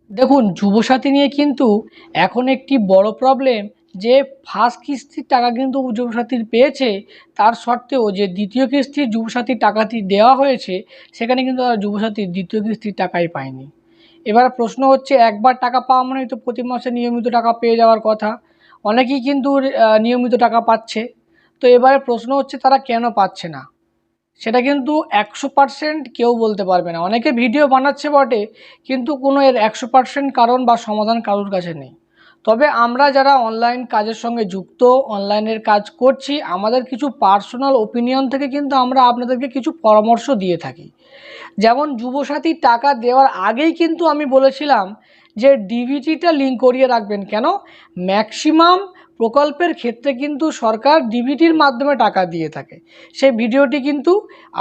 দেখুন, যুবসাথী নিয়ে কিন্তু এখন একটি বড় প্রবলেম যে ফার্স্ট কিস্তির টাকা কিন্তু যুবসাথীর পেয়েছে, তার সত্ত্বেও যে দ্বিতীয় কিস্তির যুবসাথীর টাকাটি দেওয়া হয়েছে, সেখানে কিন্তু তারা যুবসাথীর দ্বিতীয় কিস্তির টাকাই পায়নি। এবার প্রশ্ন হচ্ছে, একবার টাকা পাওয়া মানেই তো প্রতি মাসে নিয়মিত টাকা পেয়ে যাওয়ার কথা। অনেকেই কিন্তু নিয়মিত টাকা পাচ্ছে। তো এবারে প্রশ্ন হচ্ছে তারা কেন পাচ্ছে না? সেটা কিন্তু 100% কেউ বলতে পারবে না। অনেকে ভিডিও বানাচ্ছে বটে, কিন্তু কোনো এর 100% কারণ বা সমাধান কারোর কাছে নেই। তবে আমরা যারা অনলাইন কাজের সঙ্গে যুক্ত, অনলাইনের কাজ করছি, আমাদের কিছু পার্সোনাল ওপিনিয়ন থেকে কিন্তু আমরা আপনাদেরকে কিছু পরামর্শ দিয়ে থাকি। যেমন যুবসাথীর টাকা দেওয়ার আগেই কিন্তু আমি বলেছিলাম যে ডিবিটিটা লিঙ্ক করিয়ে রাখবেন। কেন? ম্যাক্সিমাম প্রকল্পের ক্ষেত্রে কিন্তু সরকার ডিবিটির মাধ্যমে টাকা দিয়ে থাকে। সেই ভিডিওটি কিন্তু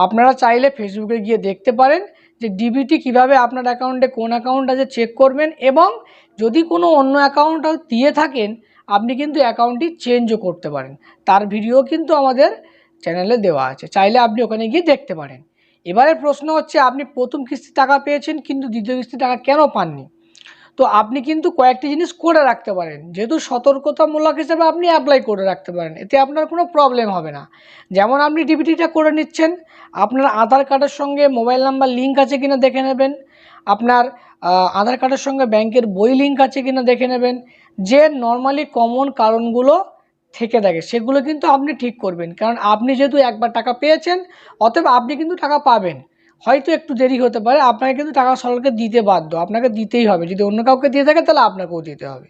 আপনারা চাইলে ফেসবুকে গিয়ে দেখতে পারেন যে ডিবিটি কিভাবে আপনার অ্যাকাউন্টে কোন অ্যাকাউন্ট আছে চেক করবেন, এবং যদি কোনো অন্য অ্যাকাউন্টও দিয়ে থাকেন আপনি কিন্তু অ্যাকাউন্টটি চেঞ্জও করতে পারেন। তার ভিডিও কিন্তু আমাদের চ্যানেলে দেওয়া আছে, চাইলে আপনি ওখানে গিয়ে দেখতে পারেন। এবারের প্রশ্ন হচ্ছে, আপনি প্রথম কিস্তির টাকা পেয়েছেন কিন্তু দ্বিতীয় কিস্তির টাকা কেন পাননি? তো আপনি কিন্তু কয়েকটি জিনিস করে রাখতে পারেন, যেহেতু সতর্কতামূলক হিসেবে আপনি অ্যাপ্লাই করে রাখতে পারেন, এতে আপনার কোনো প্রবলেম হবে না। যেমন আপনি ডিবিটিটা করে নিচ্ছেন, আপনার আধার কার্ডের সঙ্গে মোবাইল নাম্বার লিঙ্ক আছে কিনা দেখে নেবেন, আপনার আধার কার্ডের সঙ্গে ব্যাংকের বই লিঙ্ক আছে কিনা দেখে নেবেন। যে নর্মালি কমন কারণগুলো থেকে থাকে সেগুলো কিন্তু আপনি ঠিক করবেন, কারণ আপনি যেহেতু একবার টাকা পেয়েছেন, অতএব আপনি কিন্তু টাকা পাবেন। হয়তো একটু দেরি হতে পারে, আপনাকে কিন্তু টাকা সরকারকে দিতে বাধ্য, আপনাকে দিতেই হবে। যদি অন্য কাউকে দিয়ে থাকে তাহলে আপনাকেও দিতে হবে।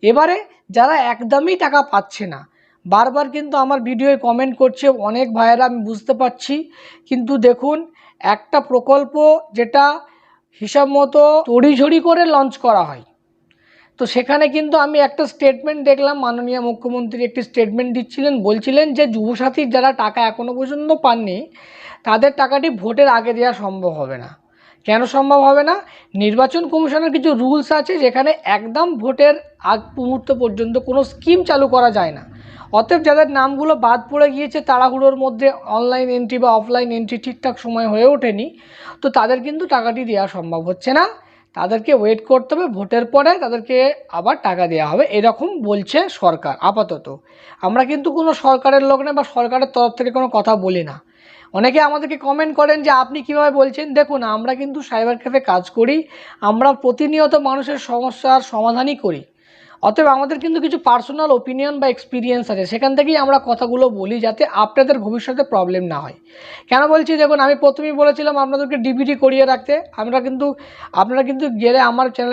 এবারে যারা একদমই টাকা পাচ্ছে না, বারবার কিন্তু আমার ভিডিওয় কমেন্ট করছে অনেক ভাইয়েরা, আমি বুঝতে পারছি, কিন্তু দেখুন, একটা প্রকল্প যেটা হিসাব মতো তড়িঝড়ি করে লঞ্চ করা হয়, তো সেখানে কিন্তু আমি একটা স্টেটমেন্ট দেখলাম, মাননীয় মুখ্যমন্ত্রী একটি স্টেটমেন্ট দিচ্ছিলেন, বলছিলেন যে যুবসাথীর যারা টাকা এখনও পর্যন্ত পাননি তাদের টাকাটি ভোটের আগে দেওয়া সম্ভব হবে না। কেন সম্ভব হবে না? নির্বাচন কমিশনের কিছু রুলস আছে, যেখানে একদম ভোটের আগ মুহূর্ত পর্যন্ত কোনো স্কিম চালু করা যায় না। অতএব যাদের নামগুলো বাদ পড়ে গিয়েছে তাড়াহুড়োর মধ্যে, অনলাইন এন্ট্রি বা অফলাইন এন্ট্রি ঠিকঠাক সময় হয়ে ওঠেনি, তো তাদের কিন্তু টাকাটি দেওয়া সম্ভব হচ্ছে না। তাদেরকে ওয়েট করতে হবে, ভোটের পরে তাদেরকে আবার টাকা দেওয়া হবে, এরকম বলছে সরকার আপাতত। আমরা কিন্তু কোনো সরকারের লোক না বা সরকারের তরফ থেকে কোনো কথা বলি না। অনেকে আমাদেরকে কমেন্ট করেন যে আপনি কিভাবে বলছেন। দেখুন, আমরা কিন্তু সাইবার ক্যাফে কাজ করি, আমরা প্রতিনিয়ত মানুষের সমস্যার সমাধানই করি। অতএব আমাদের কিন্তু কিছু পার্সোনাল ওপিনিয়ন বা এক্সপিরিয়েন্স আছে, সেখান থেকেই আমরা কথাগুলো বলি যাতে আপনাদের ভবিষ্যতে প্রবলেম না হয়। কেন বলছি? দেখুন, আমি প্রথমেই বলেছিলাম আপনাদেরকে ডিবিটি করিয়ে রাখতে। আপনারা কিন্তু গেলে আমার চ্যানেল